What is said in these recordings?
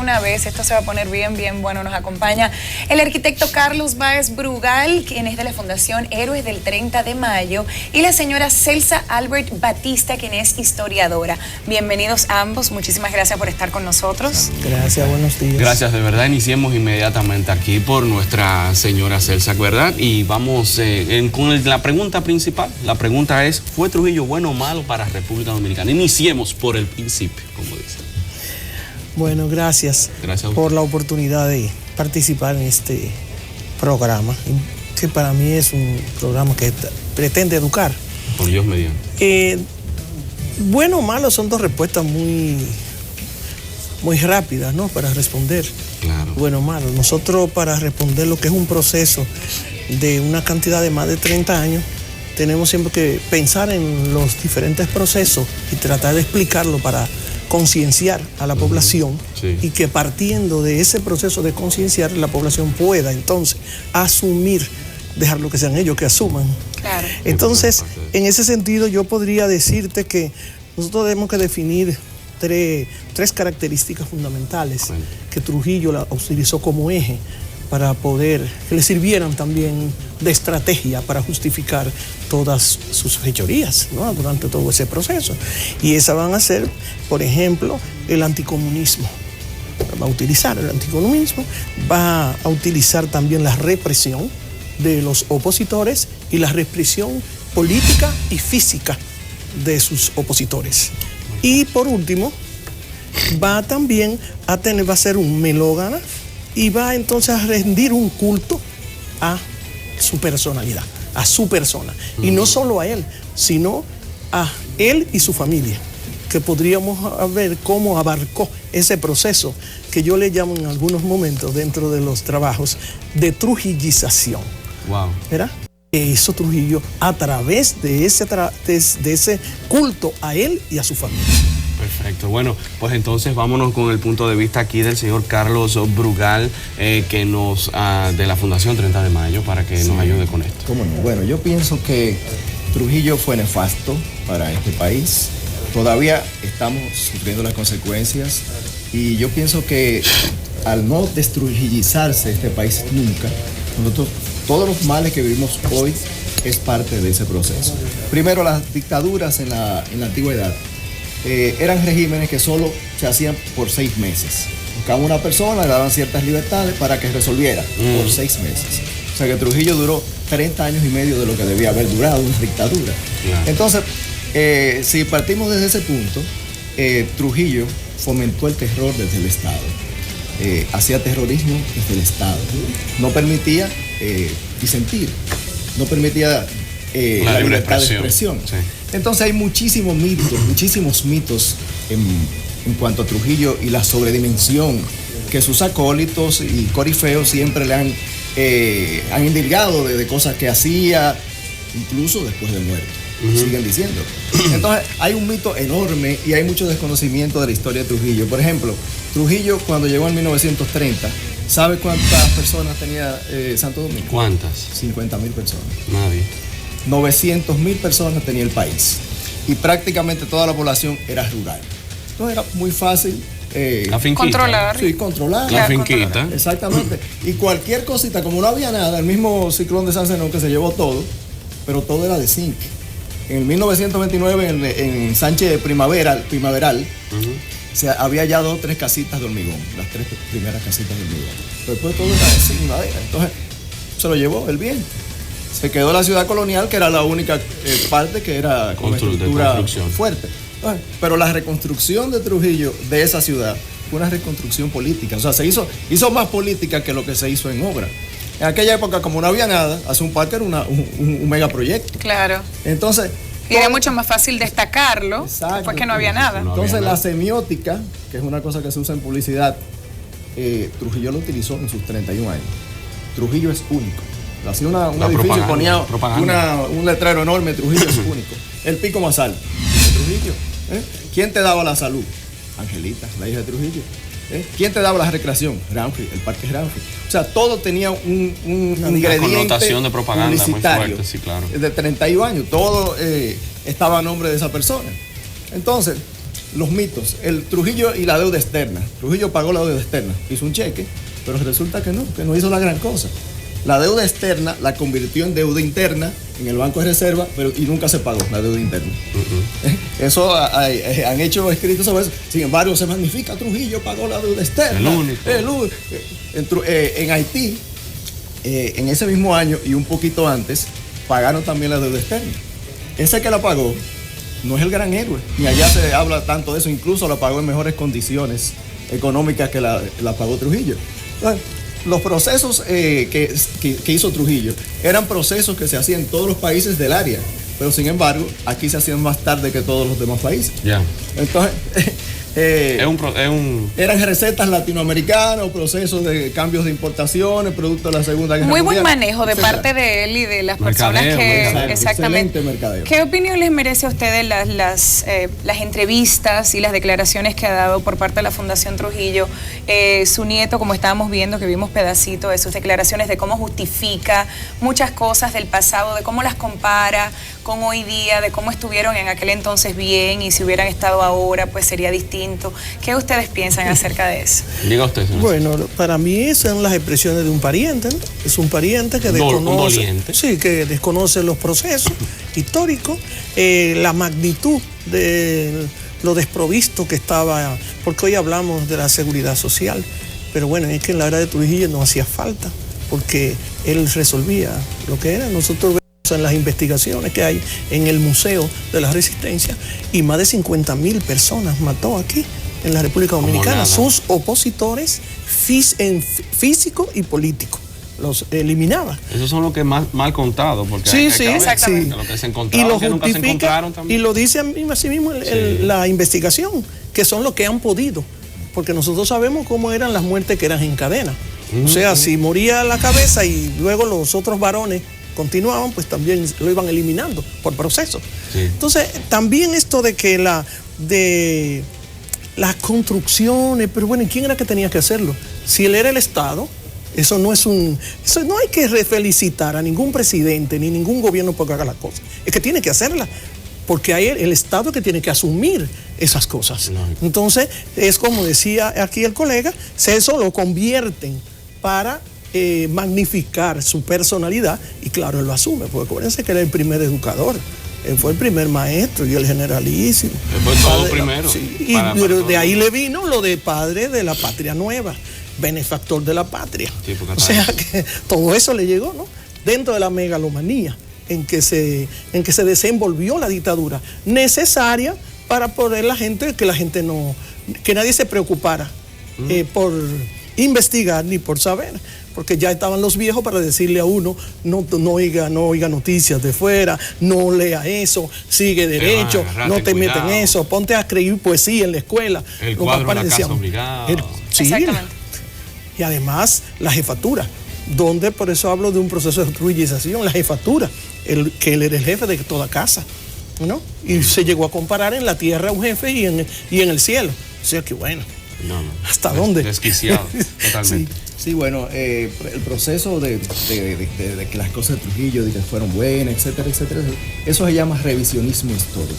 Una vez, esto se va a poner bien bueno. Nos acompaña el arquitecto Carlos Báez Brugal, quien es de la Fundación Héroes del 30 de Mayo, y la señora Celsa Albert Batista, quien es historiadora. Bienvenidos ambos, muchísimas gracias por estar con nosotros. Gracias, buenos días. Gracias, de verdad, iniciemos inmediatamente aquí por nuestra señora Celsa, ¿verdad? Y vamos con la pregunta principal. La pregunta es, ¿fue Trujillo bueno o malo para República Dominicana? Iniciemos por el principio, como dicen. Bueno, gracias por la oportunidad de participar en este programa, que para mí es un programa que pretende educar. Por Dios mediante. Bueno o malo son dos respuestas muy rápidas, ¿no? Para responder. Claro. Bueno o malo. Nosotros, para responder lo que es un proceso de una cantidad de más de 30 años, tenemos siempre que pensar en los diferentes procesos y tratar de explicarlo para concienciar a la población, sí, y que partiendo de ese proceso de concienciar, la población pueda entonces asumir, dejar lo que sean ellos que asuman. Claro. Entonces, en ese sentido, yo podría decirte que nosotros tenemos que definir tres características fundamentales que Trujillo la utilizó como eje para poder, que le sirvieran también de estrategia para justificar todas sus fechorías, ¿no? Durante todo ese proceso. Y esas van a ser, por ejemplo, el anticomunismo. Va a utilizar el anticomunismo, va a utilizar también la represión de los opositores y la represión política y física de sus opositores. Y por último, va también a ser un melógana, y va entonces a rendir un culto a su personalidad, a su persona. Y no solo a él, sino a él y su familia, que podríamos ver cómo abarcó ese proceso que yo le llamo en algunos momentos dentro de los trabajos de trujillización. Wow. ¿Verdad? Eso Trujillo a través de ese culto a él y a su familia. Perfecto. Bueno, pues entonces vámonos con el punto de vista aquí del señor Carlos Brugal, que de la Fundación 30 de Mayo, para que nos ayude con esto. ¿Cómo no? Bueno, yo pienso que Trujillo fue nefasto para este país. Todavía estamos sufriendo las consecuencias, y yo pienso que al no destrujillizarse este país nunca, nosotros, todos los males que vivimos hoy es parte de ese proceso. Primero, las dictaduras en la antigüedad eran regímenes que solo se hacían por 6 meses. Buscaban una persona, le daban ciertas libertades para que resolviera por 6 meses. O sea que Trujillo duró 30 años y medio de lo que debía haber durado una dictadura. Yeah. Entonces, si partimos desde ese punto, Trujillo fomentó el terror desde el Estado. Hacía terrorismo desde el Estado. No permitía disentir, no permitía la libertad de expresión. Sí. Entonces hay muchísimos mitos en cuanto a Trujillo y la sobredimensión que sus acólitos y corifeos siempre le han indilgado de cosas que hacía, incluso después de muerto. Siguen diciendo. Entonces hay un mito enorme y hay mucho desconocimiento de la historia de Trujillo. Por ejemplo, Trujillo, cuando llegó en 1930, ¿sabe cuántas personas tenía Santo Domingo? ¿Cuántas? 50.000 personas. Nadie. 900.000 personas tenía el país, y prácticamente toda la población era rural. Entonces era muy fácil controlar. Sí, controlar. La finquita. Controlar. Exactamente. Y cualquier cosita, como no había nada, el mismo ciclón de San Zenón que se llevó todo, pero todo era de zinc. En 1929, en Sánchez Primaveral, se había ya 2 o 3 casitas de hormigón, las 3 primeras casitas de hormigón. Pero después todo era de zinc, madera. Entonces se lo llevó el viento. Se quedó la ciudad colonial, que era la única parte que era con estructura fuerte. Pero la reconstrucción de Trujillo de esa ciudad fue una reconstrucción política. O sea, se hizo más política que lo que se hizo en obra. En aquella época, como no había nada, hacer un parque era un megaproyecto. Claro. Entonces, y era mucho más fácil destacarlo, después que no había nada. Entonces, la semiótica, que es una cosa que se usa en publicidad, Trujillo lo utilizó en sus 31 años. Trujillo es único. Hacía un edificio y ponía un letrero enorme: Trujillo es único. El pico más alto, Trujillo. ¿Quién te daba la salud? Angelita, la hija de Trujillo. ¿Quién te daba la recreación? Granfield, el parque Granfield. O sea, todo tenía un ingrediente connotación de propaganda publicitario muy fuerte, sí, claro. De 31 años, todo estaba a nombre de esa persona. Entonces, los mitos. El Trujillo y la deuda externa. Trujillo pagó la deuda externa, hizo un cheque, pero resulta que no hizo la gran cosa. La deuda externa la convirtió en deuda interna en el Banco de Reserva, y nunca se pagó la deuda interna. Eso han hecho escritos sobre eso. Sin embargo, se magnifica, Trujillo pagó la deuda externa. El único. En Haití, en ese mismo año y un poquito antes, pagaron también la deuda externa. Ese que la pagó no es el gran héroe, ni allá se habla tanto de eso, incluso la pagó en mejores condiciones económicas que la pagó Trujillo. Entonces, los procesos que hizo Trujillo eran procesos que se hacían en todos los países del área, pero sin embargo aquí se hacían más tarde que todos los demás países. Ya. Entonces eran recetas latinoamericanas, procesos de cambios de importaciones, producto de la Segunda Guerra Muy Mundial, buen manejo de etcétera. parte de él y de las Mercadeo, personas que... mercadeo. Exactamente. Excelente mercadeo. ¿Qué opinión les merece a ustedes las entrevistas y las declaraciones que ha dado por parte de la Fundación Trujillo? Su nieto, como estábamos viendo, que vimos pedacitos de sus declaraciones, de cómo justifica muchas cosas del pasado, de cómo las compara con hoy día, de cómo estuvieron en aquel entonces bien y si hubieran estado ahora, pues sería distinto. ¿Qué ustedes piensan acerca de eso? Diga usted, señor. Bueno, para mí son las expresiones de un pariente, ¿no? Es un pariente que desconoce, que desconoce los procesos históricos, la magnitud de lo desprovisto que estaba, porque hoy hablamos de la seguridad social, pero bueno, es que en la era de Trujillo no hacía falta, porque él resolvía lo que era. Nosotros vemos en las investigaciones que hay en el Museo de la Resistencia, y más de 50.000 personas mató aquí en la República Dominicana, sus opositores físicos y políticos. Los eliminaba. Esos son los que más mal contados, porque sí, exactamente. Lo que se encontraron, que nunca se encontraron también. Y lo dice así mismo la investigación, que son los que han podido, porque nosotros sabemos cómo eran las muertes que eran en cadena. O sea, si moría la cabeza y luego los otros varones continuaban, pues también lo iban eliminando por proceso. Sí. Entonces, también esto de que las construcciones, pero bueno, ¿quién era que tenía que hacerlo? Si él era el Estado, eso no hay que felicitar a ningún presidente ni ningún gobierno porque haga las cosas. Es que tiene que hacerlas, porque hay el Estado que tiene que asumir esas cosas. No. Entonces, es como decía aquí el colega, eso lo convierten para magnificar su personalidad, y claro, él lo asume, porque acuérdense que era el primer educador. Él fue el primer maestro y el generalísimo. Él fue todo primero. Sí, y de ahí le vino lo de padre de la patria nueva, benefactor de la patria. Sí, o sea que todo eso le llegó, ¿no? Dentro de la megalomanía en que se desenvolvió la dictadura, necesaria para poder que nadie se preocupara por investigar ni por saber, porque ya estaban los viejos para decirle a uno, no oiga noticias de fuera, no lea eso, sigue derecho, no te metas en eso, ponte a escribir poesía en la escuela. El cuadro de la casa obligado. Sí, exactamente. Y además la jefatura, donde por eso hablo de un proceso de trujillización, la jefatura, que él era el jefe de toda casa, ¿no? Y se llegó a comparar en la tierra un jefe y en el cielo. O sea que bueno, ¿hasta dónde? Desquiciado, totalmente. Sí, bueno, el proceso de que las cosas de Trujillo de que fueron buenas, etcétera, etcétera, eso se llama revisionismo histórico.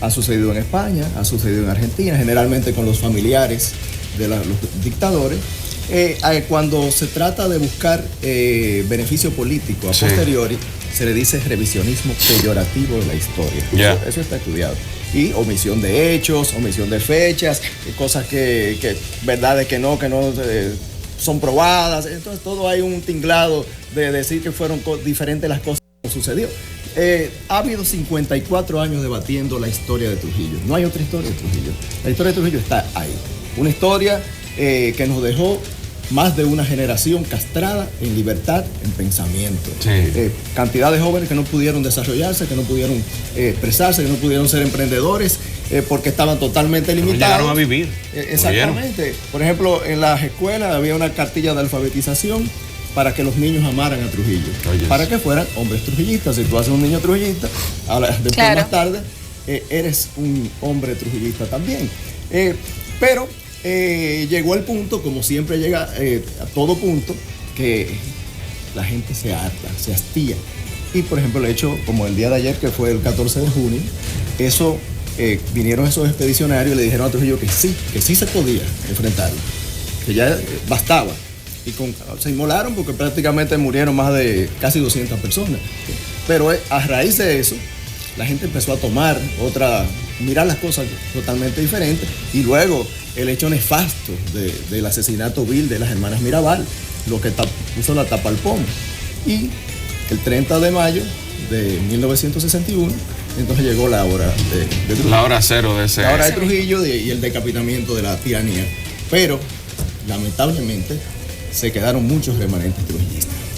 Ha sucedido en España, ha sucedido en Argentina, generalmente con los familiares de los dictadores. Cuando se trata de buscar beneficio político a posteriori, se le dice revisionismo peyorativo de la historia. Eso está estudiado. Y omisión de hechos, omisión de fechas, cosas verdades que no son probadas. Entonces todo hay un tinglado de decir que fueron diferentes las cosas que sucedió. Ha habido 54 años debatiendo la historia de Trujillo. No hay otra historia de Trujillo. La historia de Trujillo está ahí. Una historia que nos dejó más de una generación castrada en libertad, en pensamiento. Cantidad de jóvenes que no pudieron desarrollarse, que no pudieron expresarse, que no pudieron ser emprendedores porque estaban totalmente limitados. No llegaron a vivir. Exactamente. Por ejemplo, en las escuelas había una cartilla de alfabetización para que los niños amaran a Trujillo, para que fueran hombres trujillistas. Si tú haces un niño trujillista, después más tarde eres un hombre trujillista también. Pero llegó el punto, como siempre llega a todo punto, que la gente se harta, se hastía. Y por ejemplo el hecho, como el día de ayer, que fue el 14 de junio, eso vinieron esos expedicionarios y le dijeron a Trujillo que sí se podía enfrentarlo, que ya bastaba. Y se inmolaron porque prácticamente murieron más de casi 200 personas. Pero a raíz de eso, la gente empezó a mirar las cosas totalmente diferentes. Y luego el hecho nefasto del asesinato vil de las hermanas Mirabal, lo que puso la tapa al pomo. Y el 30 de mayo de 1961, entonces llegó la hora de Trujillo. La hora cero de ese. La hora de Trujillo y el decapitamiento de la tiranía. Pero, lamentablemente, se quedaron muchos remanentes trujillistas.